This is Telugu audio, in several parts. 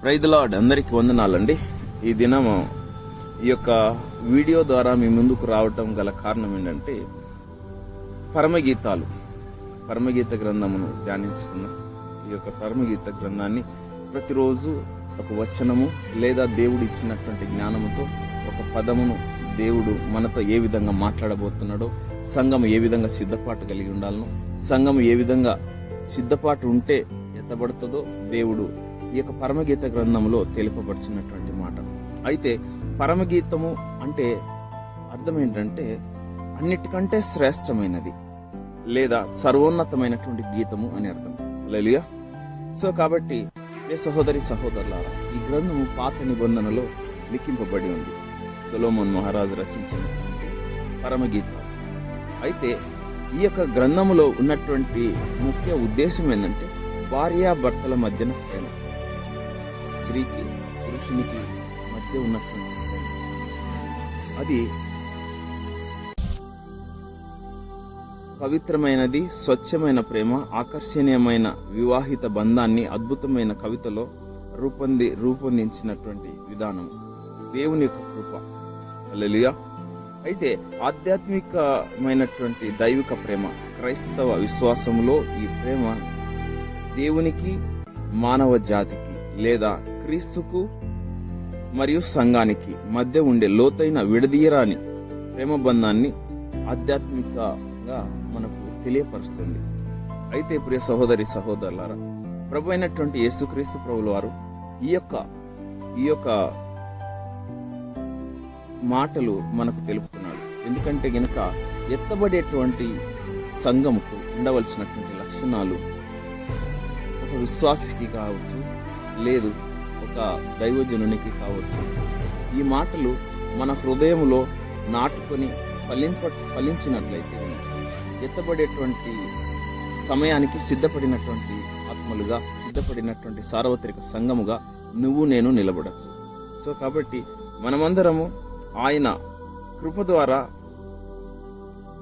Praise the lord. అందరికీ వందనాలండి. ఈ దినము ఈ యొక్క వీడియో ద్వారా మీ ముందుకు రావటం గల కారణం ఏంటంటే పరమగీత గ్రంథమును ధ్యానించుకున్నాం. ఈ యొక్క పరమగీత గ్రంథాన్ని ప్రతిరోజు ఒక వచనము లేదా దేవుడు ఇచ్చినటువంటి జ్ఞానముతో ఒక పదమును దేవుడు మనతో ఏ విధంగా మాట్లాడబోతున్నాడో, సంఘం ఏ విధంగా సిద్ధపాటు కలిగి ఉండాలనో, సంఘం ఏ విధంగా సిద్ధపాటు ఉంటే ఎత్తబడుతుందో దేవుడు ఈ యొక్క పరమగీత గ్రంథంలో తెలుపబడిచినటువంటి మాట. అయితే పరమగీతము అంటే అర్థం ఏంటంటే అన్నిటికంటే శ్రేష్టమైనది లేదా సర్వోన్నతమైనటువంటి గీతము అని అర్థం. హల్లెలూయా. సో కాబట్టి ఏ సహోదరి సహోదరులారా, ఈ గ్రంథము పాత నిబంధనలో లిఖింపబడి ఉంది. సొలొమోన్ మహారాజు రచించినటువంటి పరమగీత. అయితే ఈ యొక్క గ్రంథములో ఉన్నటువంటి ముఖ్య ఉద్దేశం ఏంటంటే భార్యాభర్తల మధ్యన ప్రేమ, స్త్రీకి పురుషునికి మధ్య ఉన్నటువంటి ప్రేమ. అది పవిత్రమైనది, స్వచ్ఛమైన ప్రేమ, ఆకర్షణీయమైన వివాహిత బంధాన్ని అద్భుతమైన కవితలో రూపొందించినటువంటి విధానం దేవుని యొక్క కృప. హల్లెలూయా. అయితే ఆధ్యాత్మికమైనటువంటి దైవిక ప్రేమ, క్రైస్తవ విశ్వాసంలో ఈ ప్రేమ దేవునికి, మానవ జాతికి లేదా క్రీస్తుకు మరియు సంఘానికి మధ్య ఉండే లోతైన విడదీయరాని ప్రేమ బంధాన్ని ఆధ్యాత్మికంగా మనకు తెలియపరుస్తుంది. అయితే ప్రియ సహోదరి సహోదరులారా, ప్రభు అయినటువంటి యేసుక్రీస్తు ప్రభుల వారు ఈ యొక్క మాటలు మనకు తెలుపుతున్నాడు. ఎందుకంటే గనక ఎత్తబడేటువంటి సంఘముకు ఉండవలసినటువంటి లక్షణాలు ఒక విశ్వాసికి కావచ్చు, లేదు ఒక దైవజనునికి కావచ్చు. ఈ మాటలు మన హృదయంలో నాటుకొని ఫలించినట్లయితే ఎత్తబడేటువంటి సమయానికి సిద్ధపడినటువంటి ఆత్మలుగా, సిద్ధపడినటువంటి సార్వత్రిక సంఘముగా నువ్వు నేను నిలబడచ్చు. సో కాబట్టి మనమందరము ఆయన కృప ద్వారా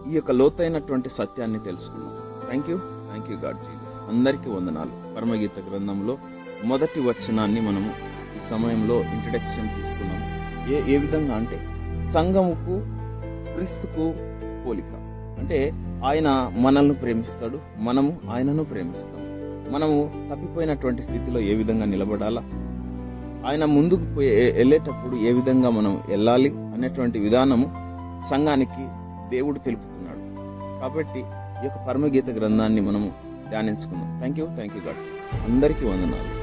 ఈ యొక్క లోతైనటువంటి సత్యాన్ని తెలుసుకున్నాం. Thank you God Jesus. అందరికీ వందనాలు. పరమగీత గ్రంథంలో మొదటి వచనాన్ని మనము ఈ సమయంలో ఇంట్రడక్షన్ తీసుకున్నాము. ఏ విధంగా అంటే సంఘముకు క్రీస్తుకు పోలిక. అంటే ఆయన మనల్ని ప్రేమిస్తాడు, మనము ఆయనను ప్రేమిస్తాం. మనము తప్పిపోయినటువంటి స్థితిలో ఏ విధంగా నిలబడాలా, ఆయన ముందుకు వెళ్ళేటప్పుడు ఏ విధంగా మనం వెళ్ళాలి అనేటువంటి విధానము సంఘానికి దేవుడు తెలుపుతున్నాడు. కాబట్టి ఈ యొక్క పరమగీత గ్రంథాన్ని మనము ధ్యానించుకున్నాం. Thank you God. అందరికీ వందనాలు.